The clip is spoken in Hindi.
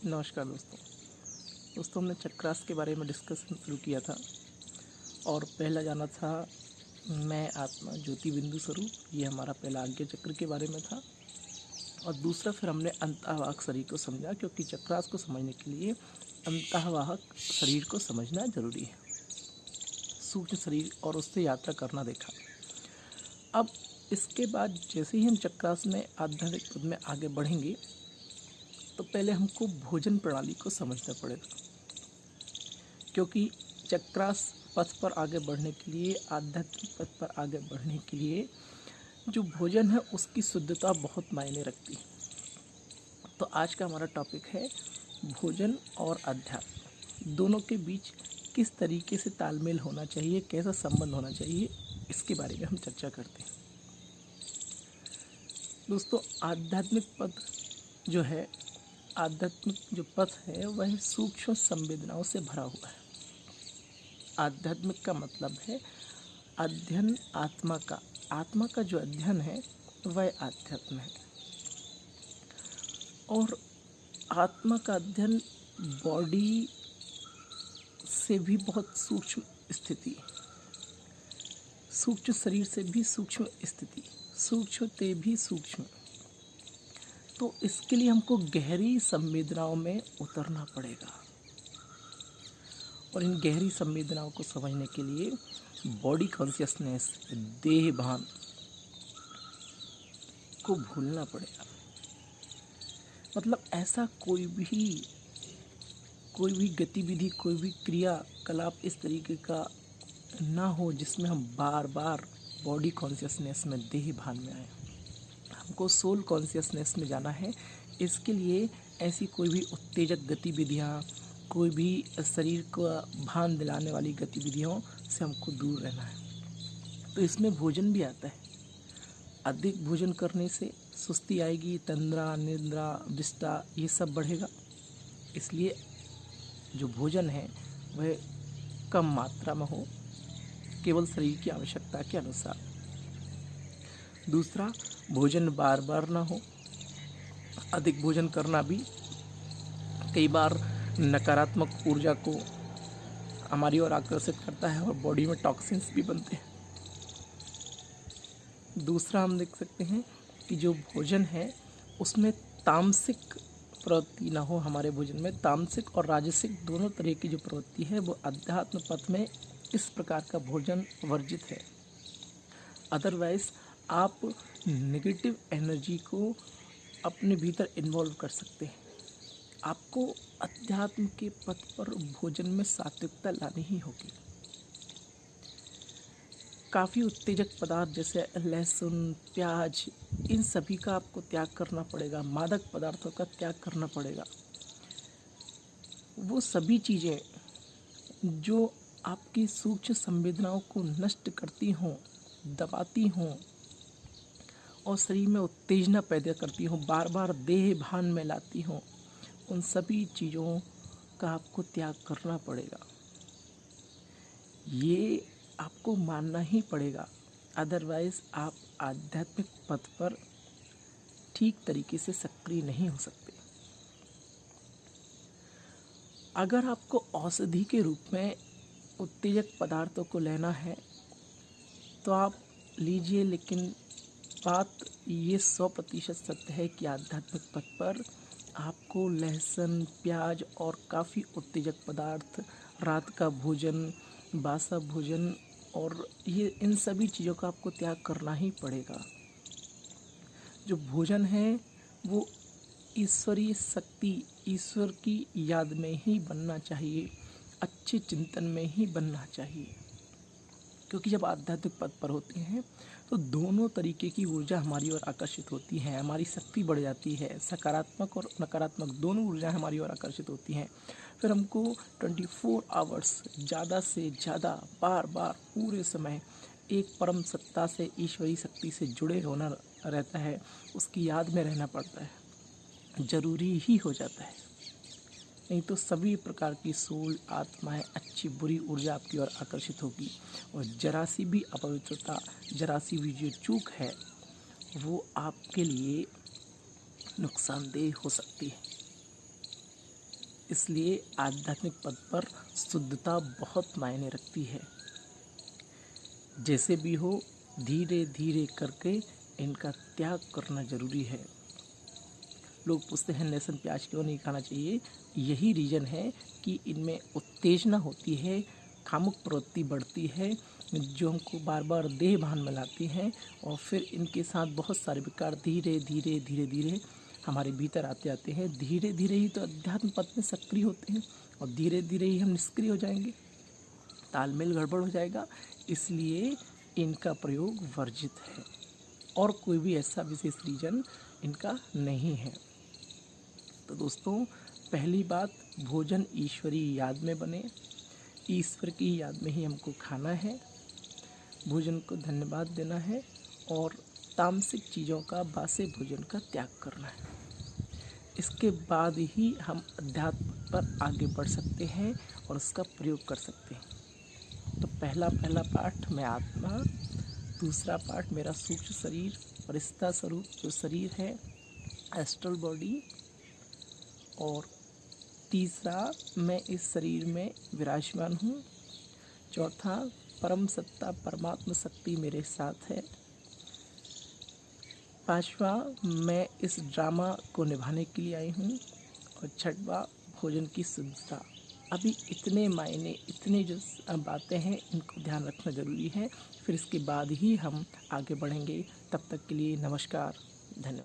नमस्कार दोस्तों हमने चक्रास के बारे में डिस्कशन शुरू किया था और पहला जाना था मैं आत्मा ज्योति बिंदु स्वरूप। ये हमारा पहला आज्ञा चक्र के बारे में था और दूसरा फिर हमने अंतःवाहक शरीर को समझा, क्योंकि चक्रास को समझने के लिए अंतःवाहक शरीर को समझना जरूरी है, सूक्ष्म शरीर और उससे यात्रा करना देखा। अब इसके बाद जैसे ही हम चक्रास में आध्यात्मिक पद में आगे बढ़ेंगे तो पहले हमको भोजन प्रणाली को समझना पड़ेगा, क्योंकि चक्रास पथ पर आगे बढ़ने के लिए, आध्यात्मिक पथ पर आगे बढ़ने के लिए जो भोजन है उसकी शुद्धता बहुत मायने रखती है। तो आज का हमारा टॉपिक है भोजन और अध्यात्म दोनों के बीच किस तरीके से तालमेल होना चाहिए, कैसा संबंध होना चाहिए, इसके बारे में हम चर्चा करते हैं। दोस्तों, आध्यात्मिक पद जो है, आध्यात्मिक जो पथ है वह सूक्ष्म संवेदनाओं से भरा हुआ है। आध्यात्मिक का मतलब है अध्ययन आत्मा का। आत्मा का जो अध्ययन है वह आध्यात्म है, और आत्मा का अध्ययन बॉडी से भी बहुत सूक्ष्म स्थिति, सूक्ष्म शरीर से भी सूक्ष्म स्थिति, सूक्ष्म ते भी सूक्ष्म। तो इसके लिए हमको गहरी संवेदनाओं में उतरना पड़ेगा, और इन गहरी संवेदनाओं को समझने के लिए बॉडी कॉन्शियसनेस, देह भान को भूलना पड़ेगा। मतलब ऐसा कोई भी गतिविधि, कोई भी क्रियाकलाप इस तरीके का ना हो जिसमें हम बार बार बॉडी कॉन्शियसनेस में, देह भान में आए। हमको सोल कॉन्शियसनेस में जाना है। इसके लिए ऐसी कोई भी उत्तेजक गतिविधियाँ, कोई भी शरीर को भान दिलाने वाली गतिविधियों से हमको दूर रहना है। तो इसमें भोजन भी आता है। अधिक भोजन करने से सुस्ती आएगी, तंद्रा, निद्रा, विष्टा ये सब बढ़ेगा। इसलिए जो भोजन है वह कम मात्रा में हो, केवल शरीर की आवश्यकता के अनुसार। दूसरा, भोजन बार बार ना हो। अधिक भोजन करना भी कई बार नकारात्मक ऊर्जा को हमारी ओर आकर्षित करता है और बॉडी में टॉक्सिन्स भी बनते हैं। दूसरा, हम देख सकते हैं कि जो भोजन है उसमें तामसिक प्रवृत्ति ना हो। हमारे भोजन में तामसिक और राजसिक दोनों तरह की जो प्रवृत्ति है वो अध्यात्म पथ में इस प्रकार का भोजन वर्जित है। अदरवाइज आप नेगेटिव एनर्जी को अपने भीतर इन्वॉल्व कर सकते हैं। आपको अध्यात्म के पथ पर भोजन में सात्विकता लानी ही होगी। काफ़ी उत्तेजक पदार्थ जैसे लहसुन, प्याज, इन सभी का आपको त्याग करना पड़ेगा। मादक पदार्थों का त्याग करना पड़ेगा। वो सभी चीज़ें जो आपकी सूक्ष्म संवेदनाओं को नष्ट करती हों, दबाती हों और शरीर में उत्तेजना पैदा करती हों, बार बार देह भान में लाती हों, उन सभी चीज़ों का आपको त्याग करना पड़ेगा। ये आपको मानना ही पड़ेगा, अदरवाइज़ आप आध्यात्मिक पथ पर ठीक तरीके से सक्रिय नहीं हो सकते। अगर आपको औषधि के रूप में उत्तेजक पदार्थों को लेना है तो आप लीजिए, लेकिन बात ये 100% सत्य है कि आध्यात्मिक पथ पर आपको लहसुन, प्याज और काफ़ी उत्तेजक पदार्थ, रात का भोजन, बासा भोजन और ये इन सभी चीज़ों का आपको त्याग करना ही पड़ेगा। जो भोजन है वो ईश्वरीय शक्ति, ईश्वर की याद में ही बनना चाहिए, अच्छे चिंतन में ही बनना चाहिए। क्योंकि जब आध्यात्मिक पथ पर होते हैं तो दोनों तरीके की ऊर्जा हमारी ओर आकर्षित होती है, हमारी शक्ति बढ़ जाती है। सकारात्मक और नकारात्मक दोनों ऊर्जा हमारी ओर आकर्षित होती हैं। फिर हमको 24 आवर्स ज़्यादा से ज़्यादा बार बार पूरे समय एक परम सत्ता से, ईश्वरीय शक्ति से जुड़े होना रहता है। उसकी याद में रहना पड़ता है, ज़रूरी ही हो जाता है। नहीं तो सभी प्रकार की सोल, आत्माएं, अच्छी बुरी ऊर्जा आपकी ओर आकर्षित होगी, और जरा सी भी अपवित्रता, जरा सी भी जो चूक है वो आपके लिए नुकसानदेह हो सकती है। इसलिए आध्यात्मिक पद पर शुद्धता बहुत मायने रखती है। जैसे भी हो, धीरे धीरे करके इनका त्याग करना जरूरी है। लोग पूछते हैं लहसुन प्याज क्यों नहीं खाना चाहिए। यही रीज़न है कि इनमें उत्तेजना होती है, कामुक प्रवृत्ति बढ़ती है, जो हमको बार बार देह भान में लाती हैं, और फिर इनके साथ बहुत सारे विकार धीरे धीरे धीरे धीरे हमारे भीतर आते आते हैं। धीरे धीरे ही तो अध्यात्म पथ में सक्रिय होते हैं, और धीरे धीरे ही हम निष्क्रिय हो जाएंगे, तालमेल गड़बड़ हो जाएगा। इसलिए इनका प्रयोग वर्जित है, और कोई भी ऐसा विशेष रीज़न इनका नहीं है। तो दोस्तों, पहली बात, भोजन ईश्वरीय याद में बने, ईश्वर की याद में ही हमको खाना है, भोजन को धन्यवाद देना है, और तामसिक चीज़ों का, बासे भोजन का त्याग करना है। इसके बाद ही हम अध्यात्म पर आगे बढ़ सकते हैं और उसका प्रयोग कर सकते हैं। तो पहला पाठ मैं आत्मा, दूसरा पाठ मेरा सूक्ष्म शरीर, परिस्था स्वरूप जो शरीर है, एस्ट्रल बॉडी, और तीसरा मैं इस शरीर में विराजमान हूँ, चौथा परम सत्ता परमात्मा शक्ति मेरे साथ है, पांचवा मैं इस ड्रामा को निभाने के लिए आई हूँ, और छठवा भोजन की शुद्धता। अभी इतने मायने, इतने जो बातें हैं, इनको ध्यान रखना ज़रूरी है। फिर इसके बाद ही हम आगे बढ़ेंगे। तब तक के लिए नमस्कार, धन्यवाद।